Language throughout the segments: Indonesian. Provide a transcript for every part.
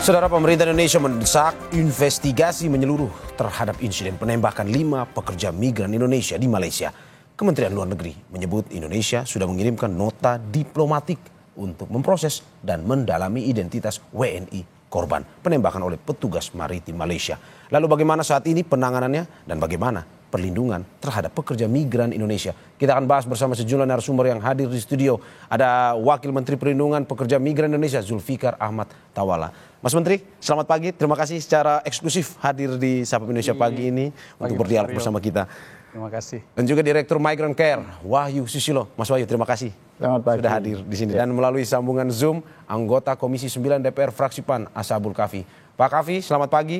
Saudara, pemerintah Indonesia mendesak investigasi menyeluruh terhadap insiden penembakan 5 pekerja migran Indonesia di Malaysia. Kementerian Luar Negeri menyebut Indonesia sudah mengirimkan nota diplomatik untuk memproses dan mendalami identitas WNI korban penembakan oleh petugas maritim Malaysia. Lalu bagaimana saat ini penanganannya dan bagaimana perlindungan terhadap pekerja migran Indonesia? Kita akan bahas bersama sejumlah narasumber yang hadir di studio. Ada Wakil Menteri Perlindungan Pekerja Migran Indonesia Zulfikar Ahmad Tawala. Mas Menteri, selamat pagi. Terima kasih secara eksklusif hadir di Sapa Indonesia pagi ini untuk berdialog bersama kita. Terima kasih. Dan juga Direktur Migrant Care Wahyu Susilo. Mas Wahyu, terima kasih Selamat pagi. sudah hadir di sini. Dan melalui sambungan Zoom, anggota Komisi 9 DPR Fraksi PAN Ashabul Kafi. Pak Kafi, selamat pagi.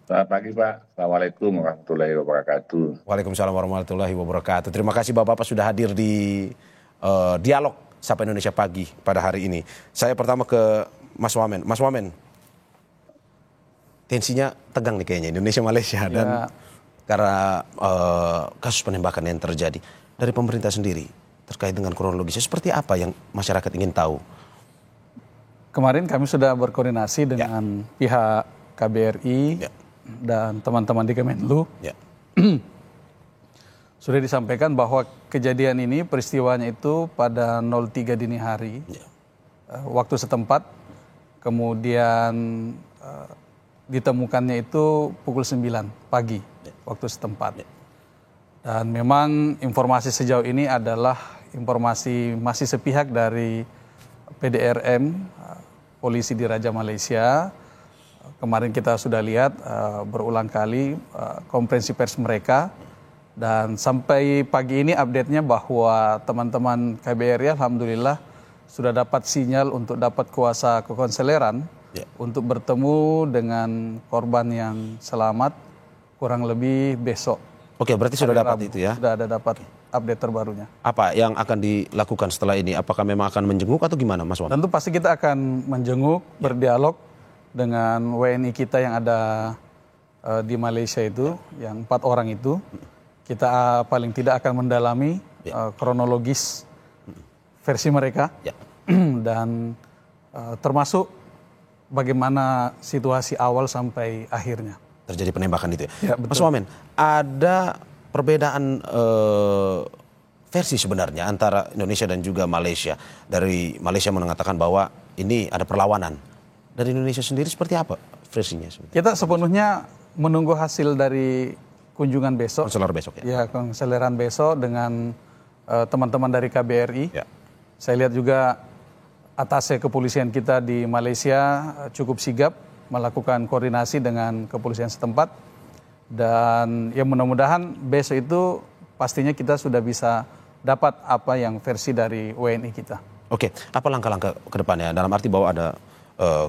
Selamat pagi Pak, Assalamualaikum warahmatullahi wabarakatuh. Waalaikumsalam warahmatullahi wabarakatuh. Terima kasih Bapak-Bapak sudah hadir di dialog Sapa Indonesia Pagi pada hari ini. Saya pertama ke Mas Wamen. Mas Wamen, tensinya tegang nih kayaknya Indonesia-Malaysia dan karena kasus penembakan yang terjadi. Dari pemerintah sendiri terkait dengan kronologisnya seperti apa yang masyarakat ingin tahu? Kemarin kami sudah berkoordinasi dengan pihak KBRI dan teman-teman di Kemenlu. Sudah disampaikan bahwa kejadian ini peristiwanya itu pada 03 dini hari waktu setempat, kemudian ditemukannya itu pukul 9 pagi waktu setempat. Dan memang informasi sejauh ini adalah informasi masih sepihak dari PDRM, polisi di Raja Malaysia. Kemarin kita sudah lihat berulang kali konferensi pers mereka, dan sampai pagi ini update-nya bahwa teman-teman KBRI alhamdulillah sudah dapat sinyal untuk dapat kuasa kekonseleran untuk bertemu dengan korban yang selamat kurang lebih besok. Oke, berarti sudah dapat Rabu, itu ya? Sudah ada dapat update terbarunya. Apa yang akan dilakukan setelah ini? Apakah memang akan menjenguk atau gimana, Mas Wamen? Tentu pasti kita akan menjenguk, berdialog dengan WNI kita yang ada di Malaysia itu, yang 4 orang itu. Kita paling tidak akan mendalami kronologis versi mereka dan termasuk bagaimana situasi awal sampai akhirnya terjadi penembakan itu ya? Betul. Mas Wamen, ada perbedaan versi sebenarnya antara Indonesia dan juga Malaysia. Dari Malaysia mengatakan bahwa ini ada perlawanan. Dari Indonesia sendiri seperti apa versinya? Kita sepenuhnya menunggu hasil dari kunjungan besok. Konselor besok ya? Konseleran besok dengan teman-teman dari KBRI. Saya lihat juga atase kepolisian kita di Malaysia cukup sigap melakukan koordinasi dengan kepolisian setempat. Dan ya mudah-mudahan besok itu pastinya kita sudah bisa dapat apa yang versi dari WNI kita. Oke, apa langkah-langkah ke depannya? Dalam arti bahwa ada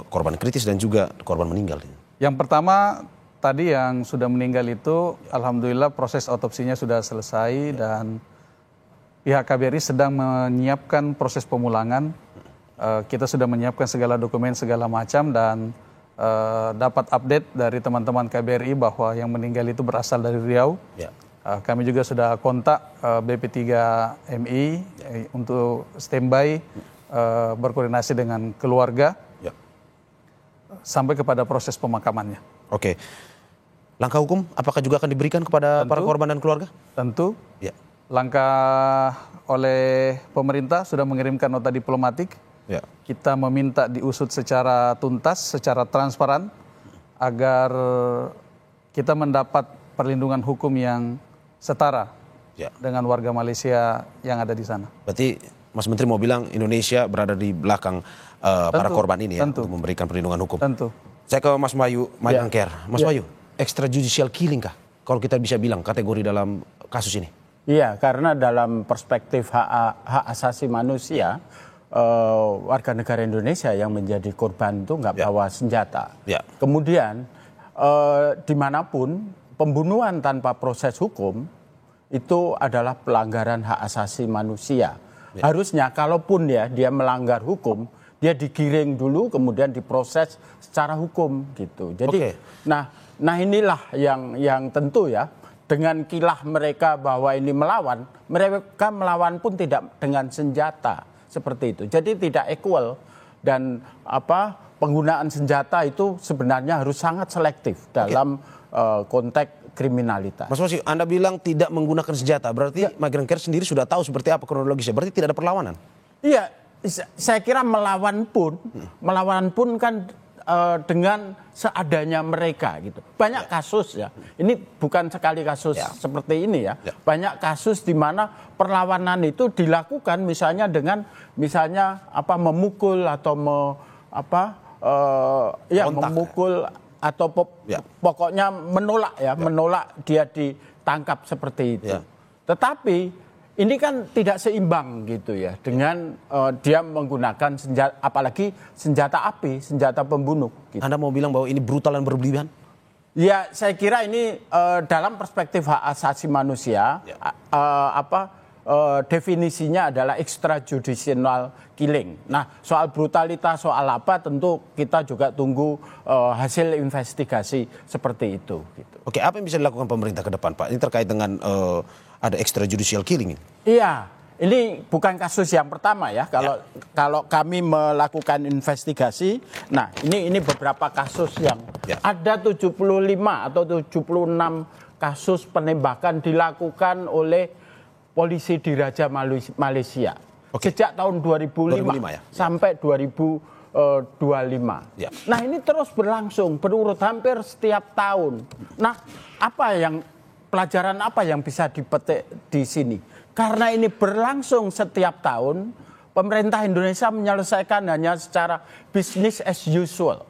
korban kritis dan juga korban meninggal. Yang pertama tadi yang sudah meninggal itu alhamdulillah proses otopsinya sudah selesai dan pihak KBRI sedang menyiapkan proses pemulangan. Kita sudah menyiapkan segala dokumen segala macam dan dapat update dari teman-teman KBRI bahwa yang meninggal itu berasal dari Riau. Kami juga sudah kontak BP3MI untuk standby berkoordinasi dengan keluarga sampai kepada proses pemakamannya. Oke. Langkah hukum apakah juga akan diberikan kepada para korban dan keluarga? Tentu. Langkah oleh pemerintah sudah mengirimkan nota diplomatik. Kita meminta diusut secara tuntas, secara transparan agar kita mendapat perlindungan hukum yang setara dengan warga Malaysia yang ada di sana. Berarti Mas Menteri mau bilang Indonesia berada di belakang para korban ini ya, untuk memberikan perlindungan hukum. Tentu. Saya ke Mas Wahyu, Migrant Care. Mas Wahyu, extrajudicial killing kah? Kalau kita bisa bilang kategori dalam kasus ini? Iya, karena dalam perspektif hak asasi manusia, warga negara Indonesia yang menjadi korban itu nggak bawa senjata. Kemudian dimanapun pembunuhan tanpa proses hukum itu adalah pelanggaran hak asasi manusia. Harusnya kalaupun dia melanggar hukum, dia digiring dulu kemudian diproses secara hukum gitu. Jadi nah inilah yang tentu ya, dengan kilah mereka bahwa ini melawan, mereka melawan pun tidak dengan senjata seperti itu. Jadi tidak equal dan penggunaan senjata itu sebenarnya harus sangat selektif dalam konteks kriminalitas. Mas Wasi, Anda bilang tidak menggunakan senjata, berarti Migrant Care sendiri sudah tahu seperti apa kronologisnya, berarti tidak ada perlawanan? Iya, saya kira melawan pun kan dengan seadanya mereka gitu. Banyak kasus ya. Ini bukan sekali kasus seperti ini ya. Banyak kasus di mana perlawanan itu dilakukan misalnya dengan memukul atau memukul atau pokoknya menolak dia ditangkap seperti itu. Tetapi ini kan tidak seimbang gitu ya dengan dia menggunakan senjata, apalagi senjata api, senjata pembunuh. Gitu. Anda mau bilang bahwa ini brutal dan berlebihan? Ya, saya kira ini dalam perspektif hak asasi manusia, definisinya adalah extrajudicial killing. Nah, soal brutalitas, soal apa, tentu kita juga tunggu hasil investigasi seperti itu. Gitu. Oke, apa yang bisa dilakukan pemerintah ke depan, Pak? Ini terkait dengan ada extrajudicial killing. Iya, ini bukan kasus yang pertama ya. Kalau kami melakukan investigasi, nah ini beberapa kasus yang ada 75 atau 76 kasus penembakan dilakukan oleh polisi di Raja Malaysia. Sejak tahun 2005 sampai 2025. Nah ini terus berlangsung, berurut hampir setiap tahun. Nah pelajaran apa yang bisa dipetik di sini? Karena ini berlangsung setiap tahun, pemerintah Indonesia menyelesaikan hanya secara business as usual.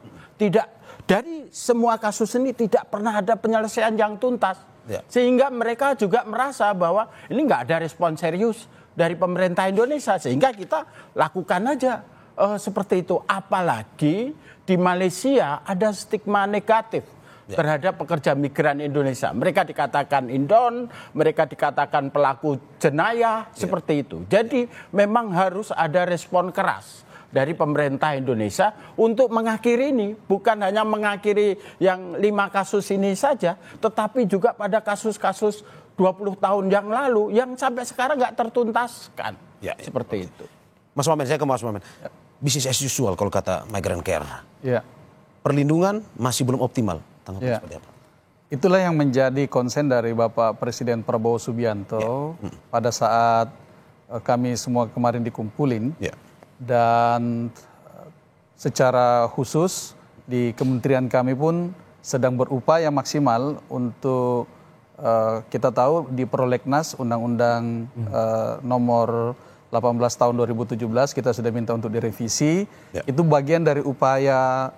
Dari semua kasus ini tidak pernah ada penyelesaian yang tuntas. Sehingga mereka juga merasa bahwa ini nggak ada respon serius dari pemerintah Indonesia. Sehingga kita lakukan aja seperti itu. Apalagi di Malaysia ada stigma negatif terhadap pekerja migran Indonesia. Mereka dikatakan indon, mereka dikatakan pelaku jenayah, seperti itu. Jadi memang harus ada respon keras dari pemerintah Indonesia untuk mengakhiri ini. Bukan hanya mengakhiri yang 5 kasus ini saja, tetapi juga pada kasus-kasus 20 tahun yang lalu yang sampai sekarang nggak tertuntaskan. Seperti itu. Mas Wamen, saya ke Mas Wamen. Business as usual kalau kata Migrant Care. Perlindungan masih belum optimal. Seperti apa? Itulah yang menjadi konsen dari Bapak Presiden Prabowo Subianto pada saat kami semua kemarin dikumpulin. Dan secara khusus di kementerian kami pun sedang berupaya maksimal untuk kita tahu di Prolegnas Undang-Undang nomor 18 tahun 2017 kita sudah minta untuk direvisi. Itu bagian dari upaya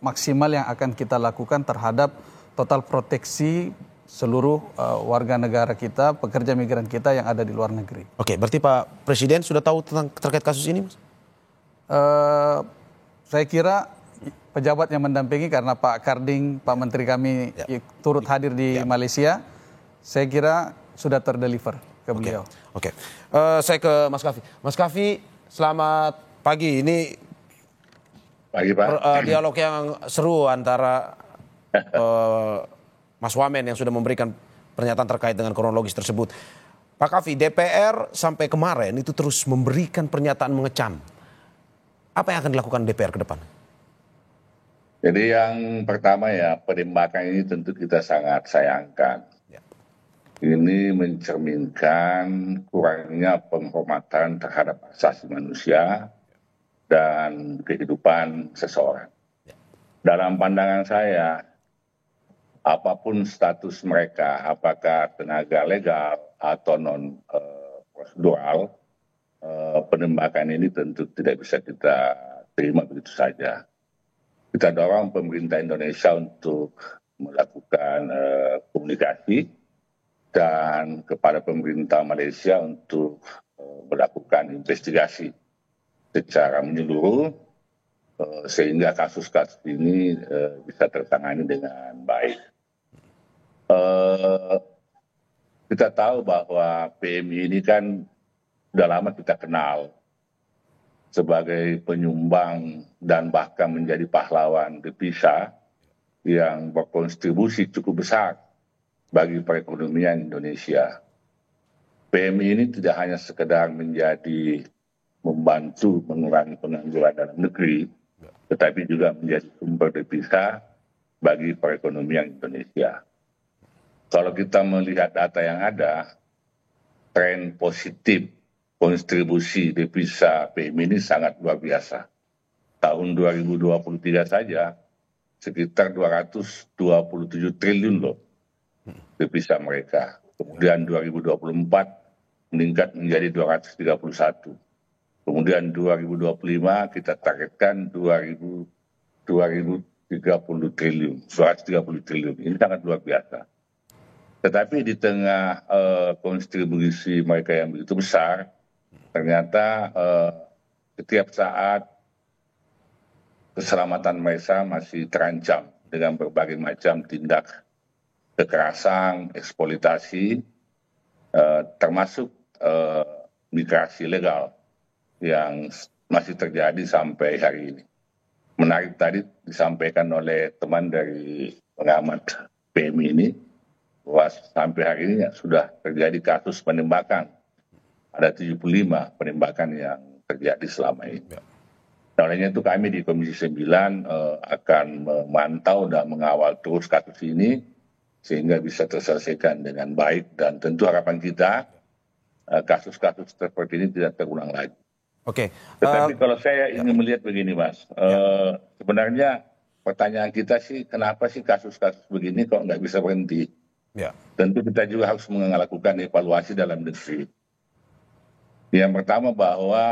maksimal yang akan kita lakukan terhadap total proteksi seluruh warga negara kita, pekerja migran kita yang ada di luar negeri. Oke, berarti Pak Presiden sudah tahu tentang terkait kasus ini, Mas? Saya kira pejabat yang mendampingi karena Pak Karding, Pak Menteri kami turut hadir di Malaysia, saya kira sudah terdeliver ke beliau. Saya ke Mas Kavi. Mas Kavi, selamat pagi. Ini pagi, Pak. Dialog yang seru antara Mas Wamen yang sudah memberikan pernyataan terkait dengan kronologis tersebut. Pak Kavi, DPR sampai kemarin itu terus memberikan pernyataan mengecam. Apa yang akan dilakukan DPR ke depan? Jadi yang pertama ya, penembakan ini tentu kita sangat sayangkan. Ini mencerminkan kurangnya penghormatan terhadap asasi manusia dan kehidupan seseorang. Dalam pandangan saya, apapun status mereka, apakah tenaga legal atau non prosedural, penembakan ini tentu tidak bisa kita terima begitu saja. Kita dorong pemerintah Indonesia untuk melakukan komunikasi dan kepada pemerintah Malaysia untuk melakukan investigasi secara menyeluruh sehingga kasus-kasus ini bisa tertangani dengan baik. Kita tahu bahwa PMI ini kan sudah lama kita kenal sebagai penyumbang dan bahkan menjadi pahlawan devisa yang berkontribusi cukup besar bagi perekonomian Indonesia. PMI ini tidak hanya sekedar menjadi membantu mengurangi pengangguran dalam negeri, tetapi juga menjadi sumber devisa bagi perekonomian Indonesia. Kalau kita melihat data yang ada, tren positif kontribusi devisa PMI ini sangat luar biasa. Tahun 2023 saja sekitar 227 triliun loh devisa mereka. Kemudian 2024 meningkat menjadi 231. Kemudian 2025 kita targetkan 230 triliun, 230 triliun. Ini sangat luar biasa. Tetapi di tengah kontribusi mereka yang begitu besar, ternyata setiap saat keselamatan mereka masih terancam dengan berbagai macam tindak kekerasan, eksploitasi, termasuk migrasi legal yang masih terjadi sampai hari ini. Menarik tadi disampaikan oleh teman dari pengamat PMI ini, bahwa sampai hari ini sudah terjadi kasus penembakan. Ada 75 penembakan yang terjadi selama ini. Nah, olehnya itu kami di Komisi 9 akan memantau dan mengawal terus kasus ini sehingga bisa terselesaikan dengan baik, dan tentu harapan kita kasus-kasus seperti ini tidak terulang lagi. Oke. Tetapi kalau saya ingin melihat begini, Mas, sebenarnya pertanyaan kita sih, kenapa sih kasus-kasus begini kok nggak bisa berhenti? Ya. Tentu kita juga harus melakukan evaluasi dalam negeri. Yang pertama bahwa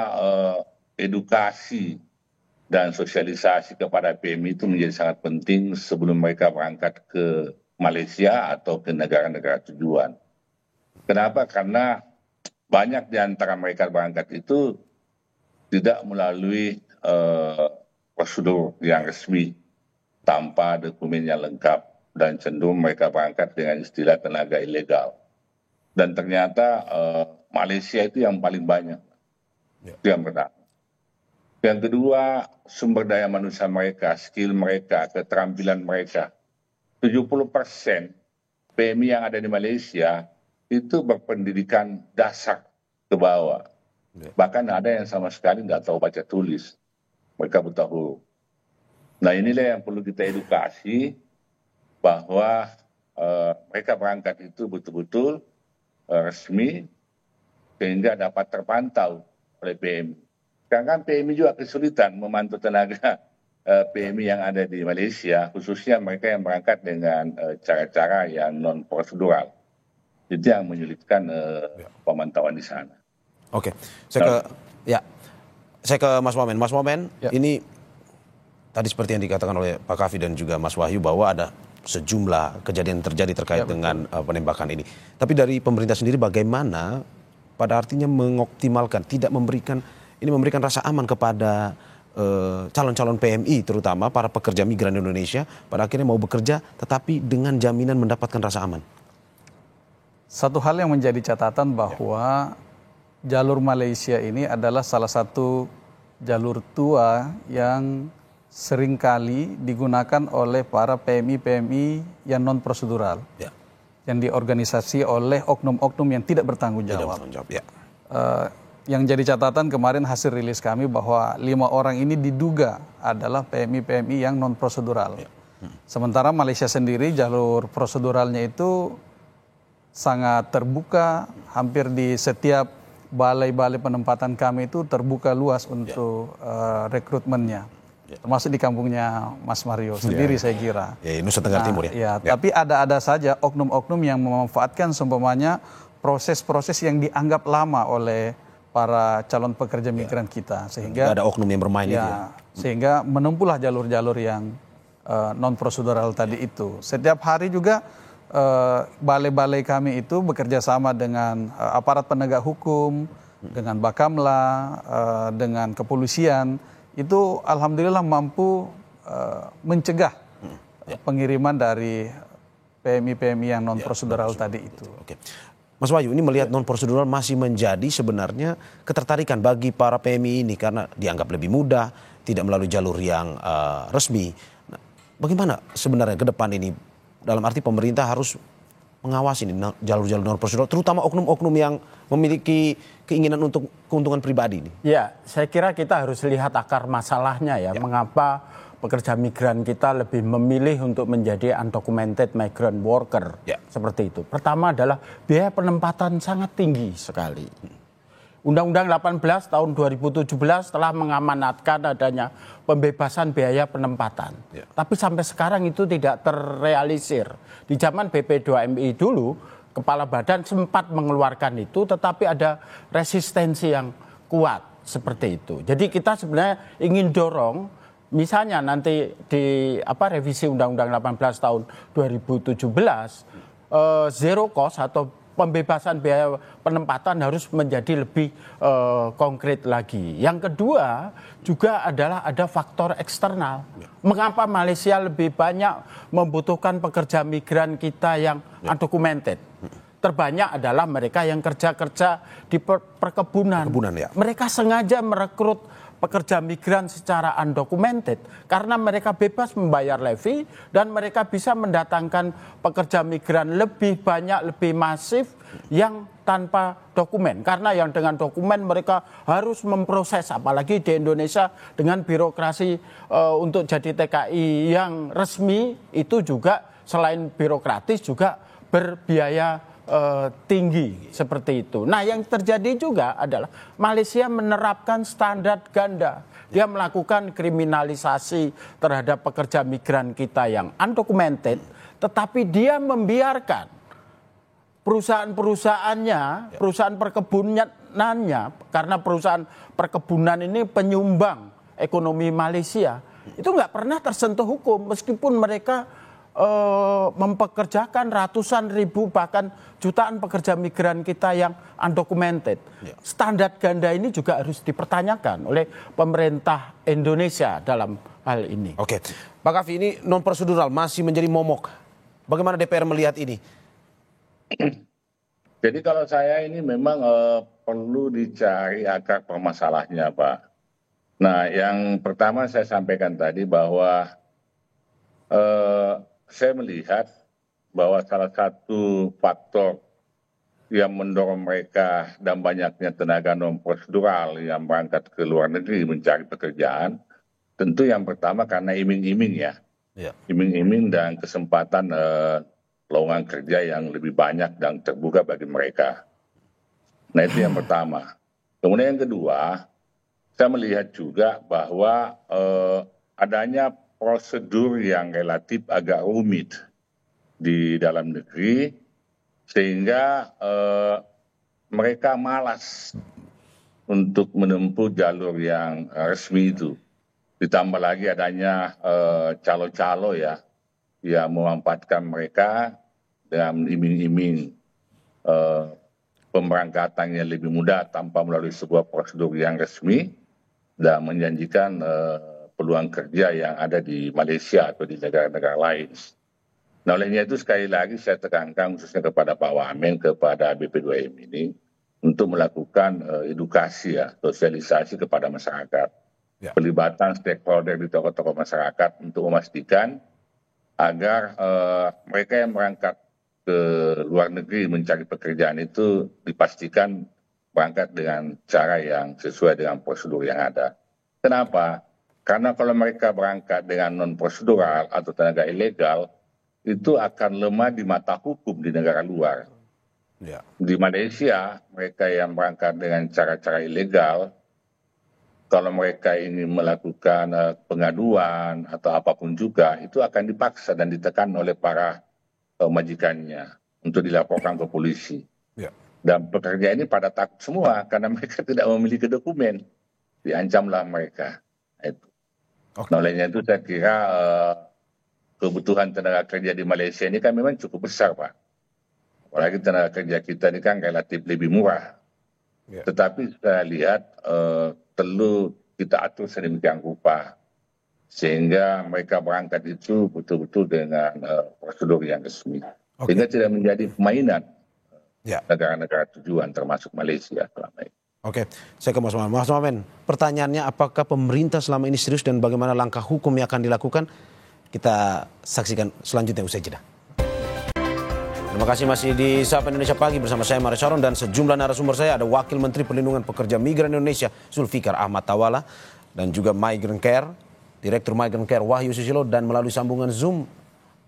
edukasi dan sosialisasi kepada PMI itu menjadi sangat penting sebelum mereka berangkat ke Malaysia atau ke negara-negara tujuan. Kenapa? Karena banyak di antara mereka berangkat itu tidak melalui prosedur yang resmi, tanpa dokumen yang lengkap, dan cenderung mereka berangkat dengan istilah tenaga ilegal. Dan ternyata Malaysia itu yang paling banyak. Itu yang pertama. Yang kedua, sumber daya manusia mereka, skill mereka, keterampilan mereka. 70% PMI yang ada di Malaysia itu berpendidikan dasar ke bawah. Bahkan ada yang sama sekali nggak tahu baca tulis. Mereka buta huruf. Nah, inilah yang perlu kita edukasi, bahwa mereka berangkat itu betul-betul resmi sehingga dapat terpantau oleh PMI. Karena kan PMI juga kesulitan memantau tenaga PMI yang ada di Malaysia, khususnya mereka yang berangkat dengan cara-cara yang non prosedural. Itu yang menyulitkan pemantauan di sana. Oke, saya ke Mas Momen. Mas Momen, ini tadi seperti yang dikatakan oleh Pak Kavi dan juga Mas Wahyu bahwa ada sejumlah kejadian terjadi terkait dengan penembakan ini. Tapi dari pemerintah sendiri bagaimana pada artinya mengoptimalkan, tidak memberikan rasa aman kepada calon-calon PMI, terutama para pekerja migran Indonesia pada akhirnya mau bekerja tetapi dengan jaminan mendapatkan rasa aman. Satu hal yang menjadi catatan bahwa jalur Malaysia ini adalah salah satu jalur tua yang seringkali digunakan oleh para PMI yang non prosedural, yang diorganisasi oleh oknum-oknum yang tidak bertanggung jawab. Yang jadi catatan kemarin hasil rilis kami bahwa 5 orang ini diduga adalah PMI yang non prosedural. Sementara Malaysia sendiri jalur proseduralnya itu sangat terbuka, hampir di setiap balai-balai penempatan kami itu terbuka luas untuk rekrutmennya, termasuk di kampungnya Mas Mario sendiri saya kira. Nusa Tenggara Timur ya. Tapi ada saja oknum-oknum yang memanfaatkan seumpamanya proses-proses yang dianggap lama oleh para calon pekerja migran kita, sehingga ada oknum yang bermain itu sehingga menempuhlah jalur-jalur yang non prosedural tadi itu. Setiap hari juga balai-balai kami itu bekerja sama dengan aparat penegak hukum, dengan Bakamla, dengan kepolisian. Itu alhamdulillah mampu mencegah pengiriman dari PMI yang non prosedural tadi itu. Oke. Mas Wahyu, ini melihat non prosedural masih menjadi sebenarnya ketertarikan bagi para PMI ini karena dianggap lebih mudah, tidak melalui jalur yang resmi. Nah, bagaimana sebenarnya ke depan ini? Dalam arti pemerintah harus mengawasi nih jalur-jalur non prosedural, terutama oknum-oknum yang memiliki keinginan untuk keuntungan pribadi ini? Ya, saya kira kita harus lihat akar masalahnya ya. Mengapa pekerja migran kita lebih memilih untuk menjadi undocumented migrant worker seperti itu. Pertama adalah biaya penempatan sangat tinggi sekali. Undang-Undang 18 tahun 2017 telah mengamanatkan adanya pembebasan biaya penempatan. Tapi sampai sekarang itu tidak terrealisir. Di zaman BP2MI dulu, Kepala Badan sempat mengeluarkan itu, tetapi ada resistensi yang kuat seperti itu. Jadi kita sebenarnya ingin dorong, misalnya nanti di revisi Undang-Undang 18 tahun 2017, zero cost atau pembebasan biaya penempatan harus menjadi lebih konkret lagi. Yang kedua juga adalah ada faktor eksternal. Mengapa Malaysia lebih banyak membutuhkan pekerja migran kita yang undocumented? Terbanyak adalah mereka yang kerja-kerja di perkebunan. Mereka sengaja merekrut pekerja migran secara undocumented karena mereka bebas membayar levy dan mereka bisa mendatangkan pekerja migran lebih banyak, lebih masif yang tanpa dokumen. Karena yang dengan dokumen mereka harus memproses, apalagi di Indonesia dengan birokrasi untuk jadi TKI yang resmi itu juga selain birokratis juga berbiaya tinggi seperti itu. Nah, yang terjadi juga adalah Malaysia menerapkan standar ganda. Dia melakukan kriminalisasi terhadap pekerja migran kita yang undocumented, tetapi dia membiarkan perusahaan-perusahaannya, perusahaan perkebunannya, karena perusahaan perkebunan ini penyumbang ekonomi Malaysia, itu nggak pernah tersentuh hukum meskipun mereka mempekerjakan ratusan ribu bahkan jutaan pekerja migran kita yang undocumented. Standar ganda ini juga harus dipertanyakan oleh pemerintah Indonesia dalam hal ini. Oke, Pak Kavi, ini non prosedural masih menjadi momok. Bagaimana DPR melihat ini? Jadi kalau saya ini memang perlu dicari akar permasalahannya, Pak. Nah, yang pertama saya sampaikan tadi bahwa saya melihat bahwa salah satu faktor yang mendorong mereka dan banyaknya tenaga non prosedural yang berangkat ke luar negeri mencari pekerjaan, tentu yang pertama karena iming-iming ya. Iming-iming dan kesempatan lowongan kerja yang lebih banyak dan terbuka bagi mereka. Nah, itu yang pertama. Kemudian yang kedua, saya melihat juga bahwa adanya prosedur yang relatif agak rumit di dalam negeri sehingga mereka malas untuk menempuh jalur yang resmi itu. Ditambah lagi adanya calo-calo ya yang memanfaatkan mereka dengan iming-iming pemberangkatan yang lebih mudah tanpa melalui sebuah prosedur yang resmi dan menjanjikan peluang kerja yang ada di Malaysia atau di negara-negara lain. Nah, olehnya itu sekali lagi saya tekankan khususnya kepada Pak Wamen, kepada BP2M ini untuk melakukan edukasi ya, sosialisasi kepada masyarakat. Pelibatan stakeholder di tokoh-tokoh masyarakat untuk memastikan agar mereka yang berangkat ke luar negeri mencari pekerjaan itu dipastikan berangkat dengan cara yang sesuai dengan prosedur yang ada. Kenapa? Karena kalau mereka berangkat dengan non-prosedural atau tenaga ilegal, itu akan lemah di mata hukum di negara luar. Di Malaysia, mereka yang berangkat dengan cara-cara ilegal, kalau mereka ingin melakukan pengaduan atau apapun juga, itu akan dipaksa dan ditekan oleh para majikannya untuk dilaporkan ke polisi. Dan pekerja ini pada takut semua karena mereka tidak memiliki dokumen. Diancamlah mereka. Itu. Nah, olehnya itu saya kira kebutuhan tenaga kerja di Malaysia ini kan memang cukup besar, Pak. Apalagi tenaga kerja kita ini kan relatif lebih murah. Tetapi saya lihat perlu kita atur sedemikian rupa sehingga mereka berangkat itu betul-betul dengan prosedur yang resmi. Sehingga tidak menjadi permainan negara-negara tujuan termasuk Malaysia selama ini. Oke, saya ke Mas Mamen. Mas Mamen, pertanyaannya apakah pemerintah selama ini serius dan bagaimana langkah hukum yang akan dilakukan? Kita saksikan selanjutnya usai jeda. Terima kasih masih di Sapa Indonesia Pagi bersama saya Mario Saron dan sejumlah narasumber saya. Ada Wakil Menteri Perlindungan Pekerja Migran Indonesia Zulfikar Ahmad Tawala dan juga Migrant Care, Direktur Migrant Care Wahyu Susilo, dan melalui sambungan Zoom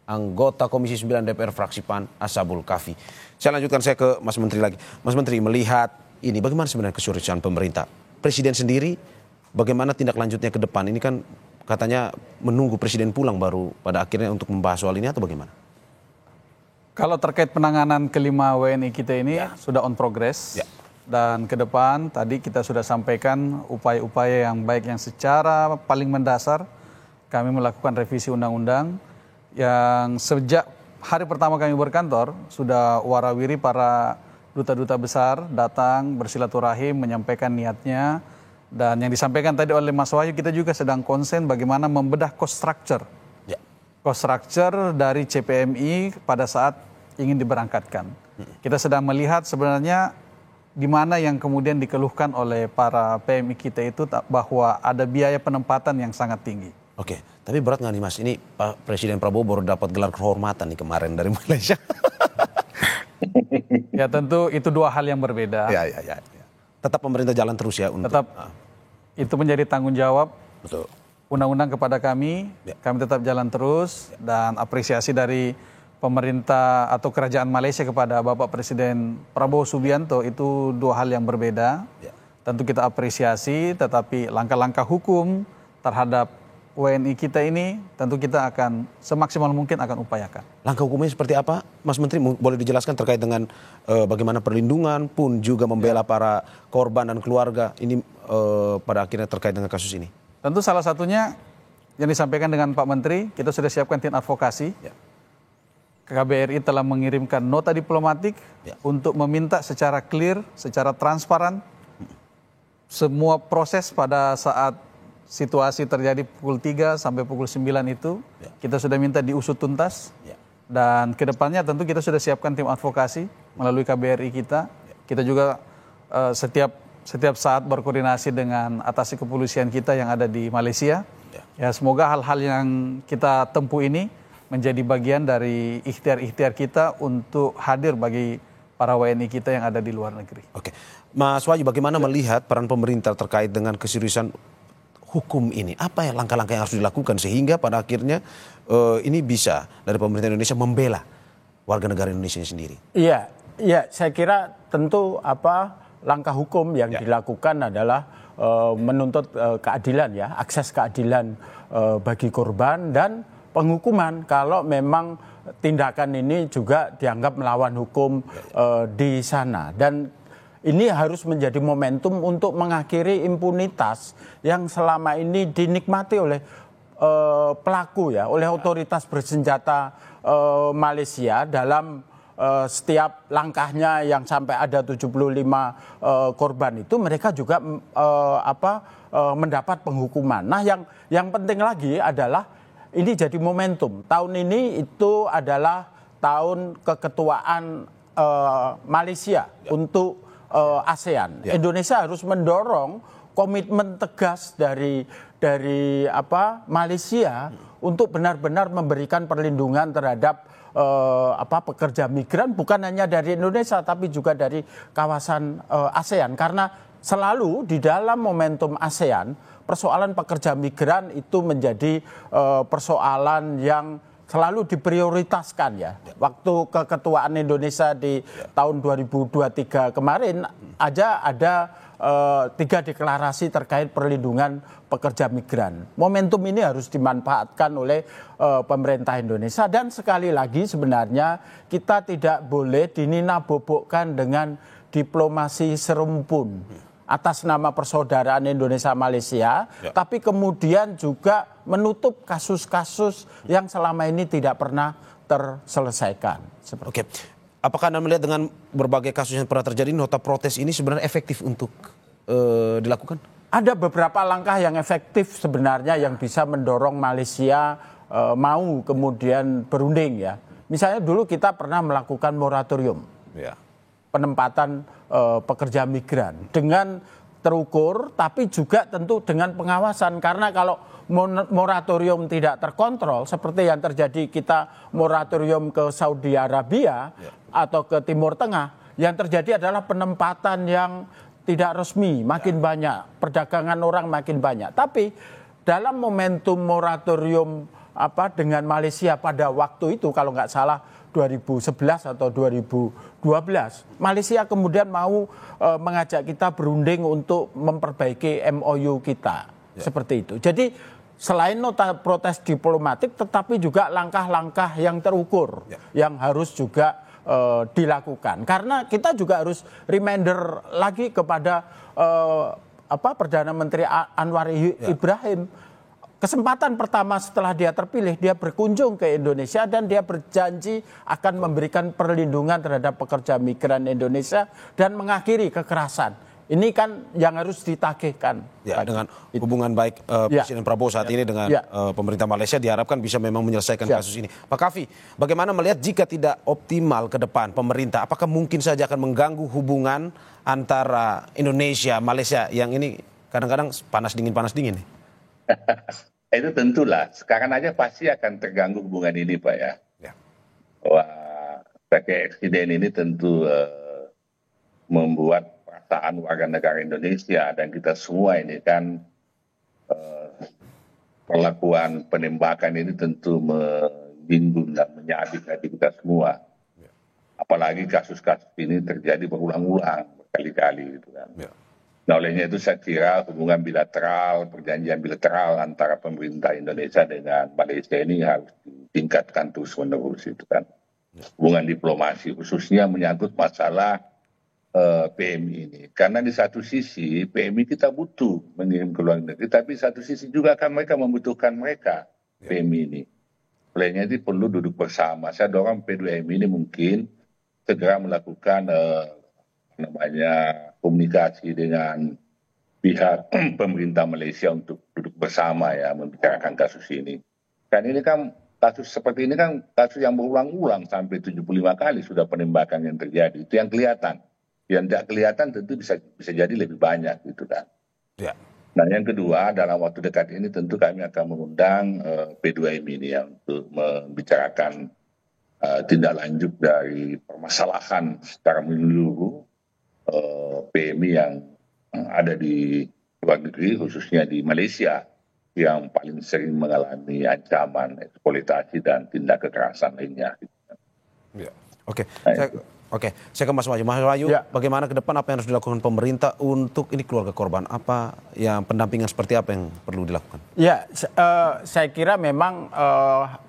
anggota Komisi 9 DPR fraksi PAN Ashabul Kafi. Saya lanjutkan ke Mas Menteri lagi. Mas Menteri, melihat ini bagaimana sebenarnya keseriusan pemerintah? Presiden sendiri bagaimana tindak lanjutnya ke depan? Ini kan katanya menunggu Presiden pulang baru pada akhirnya untuk membahas soal ini atau bagaimana? Kalau terkait penanganan kelima WNI kita ini sudah on progress. Dan ke depan tadi kita sudah sampaikan upaya-upaya yang baik yang secara paling mendasar kami melakukan revisi undang-undang yang sejak hari pertama kami berkantor sudah warawiri para duta-duta besar datang bersilaturahim menyampaikan niatnya, dan yang disampaikan tadi oleh Mas Wahyu, kita juga sedang konsen bagaimana membedah cost structure. Cost structure dari CPMI pada saat ingin diberangkatkan. Kita sedang melihat sebenarnya di mana yang kemudian dikeluhkan oleh para PMI kita itu bahwa ada biaya penempatan yang sangat tinggi. Oke, tapi berat nggak nih Mas? Ini Pak Presiden Prabowo baru dapat gelar kehormatan nih kemarin dari Malaysia. Ya tentu itu dua hal yang berbeda. Ya. Tetap pemerintah jalan terus ya untuk. Tetap itu menjadi tanggung jawab. Betul. Undang-undang kepada kami tetap jalan terus, dan apresiasi dari pemerintah atau kerajaan Malaysia kepada Bapak Presiden Prabowo Subianto itu dua hal yang berbeda. Tentu kita apresiasi, tetapi langkah-langkah hukum terhadap WNI kita ini tentu kita akan semaksimal mungkin akan upayakan. Langkah hukumnya seperti apa, Mas Menteri? Boleh dijelaskan terkait dengan bagaimana perlindungan pun juga membela para korban dan keluarga ini pada akhirnya terkait dengan kasus ini? Tentu salah satunya yang disampaikan dengan Pak Menteri, kita sudah siapkan tim advokasi. KBRI telah mengirimkan nota diplomatik untuk meminta secara clear, secara transparan, semua proses pada saat situasi terjadi pukul 3 sampai pukul 9 itu, kita sudah minta diusut tuntas. Dan kedepannya tentu kita sudah siapkan tim advokasi melalui KBRI kita. Kita juga setiap saat berkoordinasi dengan atasi kepolisian kita yang ada di Malaysia. Ya, semoga hal-hal yang kita tempuh ini menjadi bagian dari ikhtiar-ikhtiar kita untuk hadir bagi para WNI kita yang ada di luar negeri. Oke, Mas Wahyu, bagaimana melihat peran pemerintah terkait dengan keseriusan hukum ini? Apa ya langkah-langkah yang harus dilakukan sehingga pada akhirnya ini bisa dari pemerintah Indonesia membela warga negara Indonesia sendiri? Iya, saya kira tentu langkah hukum yang dilakukan adalah menuntut keadilan ya, akses keadilan bagi korban dan penghukuman kalau memang tindakan ini juga dianggap melawan hukum di sana. Dan ini harus menjadi momentum untuk mengakhiri impunitas yang selama ini dinikmati oleh pelaku ya, oleh otoritas bersenjata Malaysia dalam setiap langkahnya yang sampai ada 75 korban itu mereka juga mendapat penghukuman. Nah, yang penting lagi adalah ini jadi momentum. Tahun ini itu adalah tahun keketuaan Malaysia untuk ASEAN. Indonesia harus mendorong komitmen tegas dari Malaysia untuk benar-benar memberikan perlindungan terhadap pekerja migran, bukan hanya dari Indonesia tapi juga dari kawasan ASEAN, karena selalu di dalam momentum ASEAN persoalan pekerja migran itu menjadi persoalan yang selalu diprioritaskan ya. Waktu keketuaan Indonesia di tahun 2023 kemarin aja ada 3 deklarasi terkait perlindungan pekerja migran. Momentum ini harus dimanfaatkan oleh pemerintah Indonesia, dan sekali lagi sebenarnya kita tidak boleh dininabobokkan dengan diplomasi serumpun atas nama persaudaraan Indonesia-Malaysia, tapi kemudian juga menutup kasus-kasus yang selama ini tidak pernah terselesaikan. Oke. Apakah Anda melihat dengan berbagai kasus yang pernah terjadi, nota protes ini sebenarnya efektif untuk dilakukan? Ada beberapa langkah yang efektif sebenarnya yang bisa mendorong Malaysia mau kemudian berunding ya. Misalnya dulu kita pernah melakukan moratorium penempatan pekerja migran dengan terukur, tapi juga tentu dengan pengawasan. Karena kalau moratorium tidak terkontrol, seperti yang terjadi kita moratorium ke Saudi Arabia atau ke Timur Tengah, yang terjadi adalah penempatan yang tidak resmi, makin banyak, perdagangan orang makin banyak. Tapi dalam momentum moratorium dengan Malaysia pada waktu itu, kalau nggak salah 2011 atau 2012, Malaysia kemudian mau mengajak kita berunding untuk memperbaiki MOU kita, seperti itu. Jadi selain nota protes diplomatik, tetapi juga langkah-langkah yang terukur yang harus juga dilakukan. Karena kita juga harus reminder lagi kepada Perdana Menteri Anwar Ibrahim. Kesempatan pertama setelah dia terpilih, dia berkunjung ke Indonesia dan dia berjanji akan memberikan perlindungan terhadap pekerja migran Indonesia dan mengakhiri kekerasan. Ini kan yang harus ditagihkan. Ya, dengan hubungan baik Presiden Prabowo saat ini dengan pemerintah Malaysia diharapkan bisa memang menyelesaikan kasus ini. Pak Kavi, bagaimana melihat jika tidak optimal ke depan pemerintah, apakah mungkin saja akan mengganggu hubungan antara Indonesia, Malaysia yang ini kadang-kadang panas dingin nih? Itu tentulah, sekarang aja pasti akan terganggu hubungan ini Pak ya. Wah, pakai eksiden ini tentu membuat perasaan warga negara Indonesia dan kita semua ini kan perlakuan penembakan ini tentu menyinggung dan menyakiti hati kita semua. Apalagi kasus-kasus ini terjadi berulang-ulang berkali-kali gitu kan. Nah, olehnya itu saya kira hubungan bilateral, perjanjian bilateral antara pemerintah Indonesia dengan Malaysia ini harus ditingkatkan terus-menerus itu kan. Hubungan diplomasi khususnya menyangkut masalah PMI ini. Karena di satu sisi PMI kita butuh mengirim ke luar negeri, tapi satu sisi juga kan mereka membutuhkan mereka PMI ini. Olehnya itu perlu duduk bersama. Saya dorong P2M ini mungkin segera melakukan komunikasi dengan pihak pemerintah Malaysia untuk duduk bersama ya membicarakan kasus ini. Kan ini kan kasus seperti ini kan kasus yang berulang-ulang sampai 75 kali sudah penembakan yang terjadi. Itu yang kelihatan. Yang tidak kelihatan tentu bisa jadi lebih banyak gitu kan. Ya. Nah yang kedua dalam waktu dekat ini tentu kami akan mengundang P2M ini ya untuk membicarakan tindak lanjut dari permasalahan secara menyeluruh PMI yang ada di luar negeri khususnya di Malaysia yang paling sering mengalami ancaman eksploitasi dan tindak kekerasan lainnya. Ya. Oke. Saya ke Mas Wahyu. Mas Wahyu, bagaimana ke depan apa yang harus dilakukan pemerintah untuk ini keluarga korban? Apa yang pendampingan seperti apa yang perlu dilakukan? Ya, saya kira memang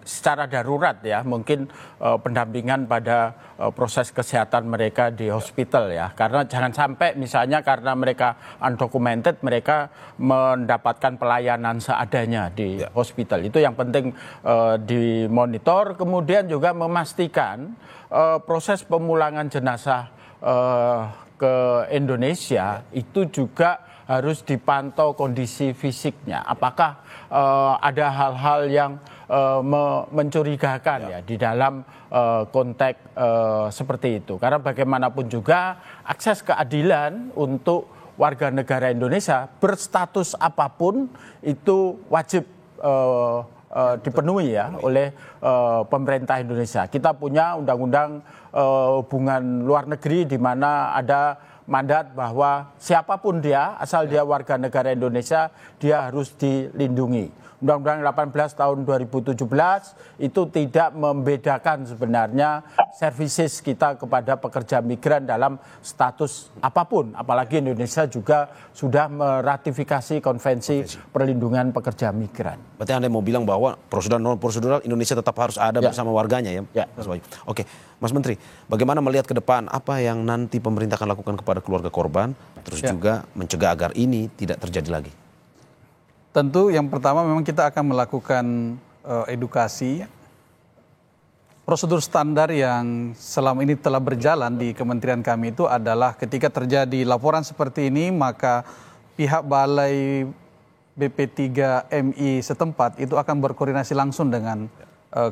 secara darurat ya, mungkin pendampingan pada proses kesehatan mereka di hospital ya. Karena jangan sampai misalnya karena mereka undocumented, mereka mendapatkan pelayanan seadanya di hospital. Itu yang penting dimonitor, kemudian juga memastikan proses pemulangan jenazah ke Indonesia itu juga harus dipantau kondisi fisiknya. Apakah ada hal-hal yang mencurigakan ya di dalam konteks seperti itu. Karena bagaimanapun juga akses keadilan untuk warga negara Indonesia berstatus apapun itu wajib dipenuhi ya oleh pemerintah Indonesia. Kita punya undang-undang hubungan luar negeri di mana ada mandat bahwa siapapun dia, asal dia warga negara Indonesia, dia harus dilindungi. Undang-Undang 18 tahun 2017 itu tidak membedakan sebenarnya services kita kepada pekerja migran dalam status apapun. Apalagi Indonesia juga sudah meratifikasi konvensi perlindungan pekerja migran. Berarti Anda mau bilang bahwa prosedural non prosedural Indonesia tetap harus ada bersama warganya ya, Mas Wahyu. Oke, Mas Menteri, bagaimana melihat ke depan apa yang nanti pemerintah akan lakukan kepada keluarga korban, terus juga mencegah agar ini tidak terjadi lagi? Tentu yang pertama memang kita akan melakukan edukasi. Prosedur standar yang selama ini telah berjalan di kementerian kami itu adalah ketika terjadi laporan seperti ini, maka pihak Balai BP3MI setempat itu akan berkoordinasi langsung dengan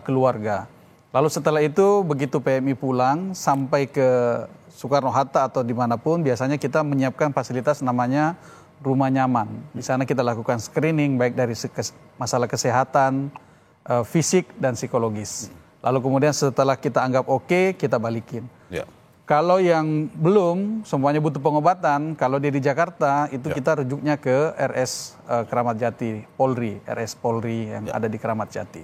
keluarga. Lalu setelah itu begitu PMI pulang sampai ke Soekarno-Hatta atau dimanapun, biasanya kita menyiapkan fasilitas namanya rumah nyaman. Di sana kita lakukan screening baik dari masalah kesehatan, fisik dan psikologis. Lalu kemudian setelah kita anggap oke, kita balikin. Ya. Kalau yang belum, semuanya butuh pengobatan. Kalau dia di Jakarta, itu kita rujuknya ke RS Keramat Jati, Polri, RS Polri yang ada di Keramat Jati.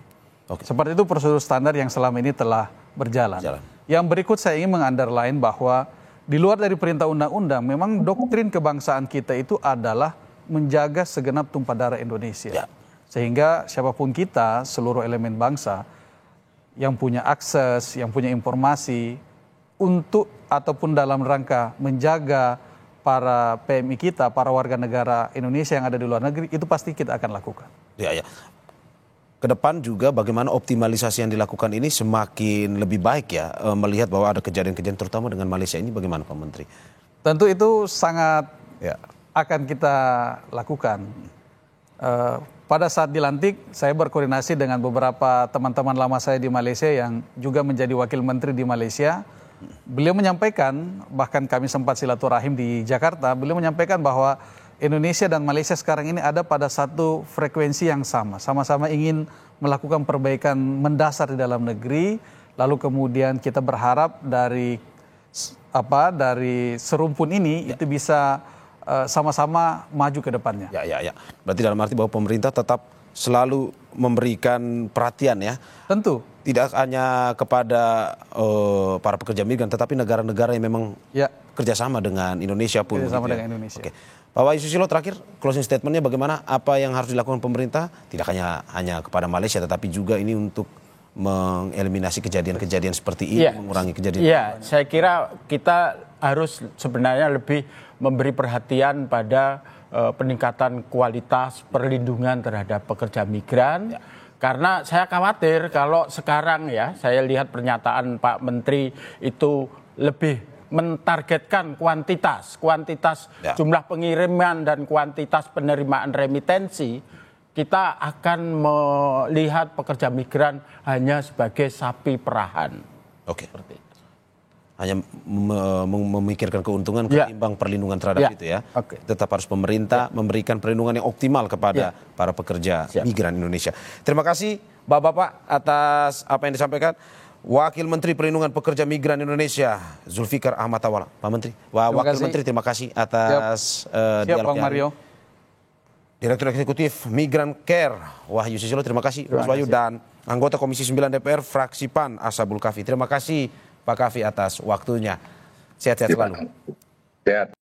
Seperti itu prosedur standar yang selama ini telah berjalan. Yang berikut saya ingin meng-underline bahwa di luar dari perintah undang-undang, memang doktrin kebangsaan kita itu adalah menjaga segenap tumpah darah Indonesia. Sehingga siapapun kita, seluruh elemen bangsa, yang punya akses, yang punya informasi, untuk ataupun dalam rangka menjaga para PMI kita, para warga negara Indonesia yang ada di luar negeri, itu pasti kita akan lakukan. Ya. Kedepan juga bagaimana optimalisasi yang dilakukan ini semakin lebih baik ya, melihat bahwa ada kejadian-kejadian terutama dengan Malaysia ini, bagaimana Pak Menteri? Tentu itu sangat akan kita lakukan. Pada saat dilantik, saya berkoordinasi dengan beberapa teman-teman lama saya di Malaysia yang juga menjadi wakil menteri di Malaysia. Beliau menyampaikan, bahkan kami sempat silaturahim di Jakarta, beliau menyampaikan bahwa Indonesia dan Malaysia sekarang ini ada pada satu frekuensi yang sama-sama ingin melakukan perbaikan mendasar di dalam negeri, lalu kemudian kita berharap dari serumpun ini itu bisa sama-sama maju ke depannya. Ya. Berarti dalam arti bahwa pemerintah tetap selalu memberikan perhatian ya. Tentu. Tidak hanya kepada para pekerja migran, tetapi negara-negara yang memang kerjasama dengan Indonesia pun. Kerjasama dengan Indonesia. Oke. Pak Wahyu Susilo, terakhir closing statementnya bagaimana, apa yang harus dilakukan pemerintah? Tidak hanya kepada Malaysia, tetapi juga ini untuk mengeliminasi kejadian-kejadian seperti ini, mengurangi kejadian. Iya, saya kira kita harus sebenarnya lebih memberi perhatian pada peningkatan kualitas perlindungan terhadap pekerja migran. Karena saya khawatir kalau sekarang saya lihat pernyataan Pak Menteri itu lebih mentargetkan kuantitas jumlah pengiriman dan kuantitas penerimaan remitensi. Kita akan melihat pekerja migran hanya sebagai sapi perahan. Seperti itu. Hanya memikirkan keuntungan ketimbang perlindungan terhadap itu ya. Tetap harus pemerintah memberikan perlindungan yang optimal kepada para pekerja migran Indonesia. Terima kasih Bapak-bapak atas apa yang disampaikan. Wakil Menteri Perlindungan Pekerja Migran Indonesia, Zulfikar Ahmad Tawala. Pak Menteri, Wakil Menteri, terima kasih atas dialognya. Bang Mario. Direktur Eksekutif Migran Care, Wahyu Susilo, terima kasih. Mas Wahyu, dan anggota Komisi 9 DPR, fraksi PAN, Ashabul Kahfi. Terima kasih Pak Kahfi atas waktunya. Sehat-sehat selalu. Sehat.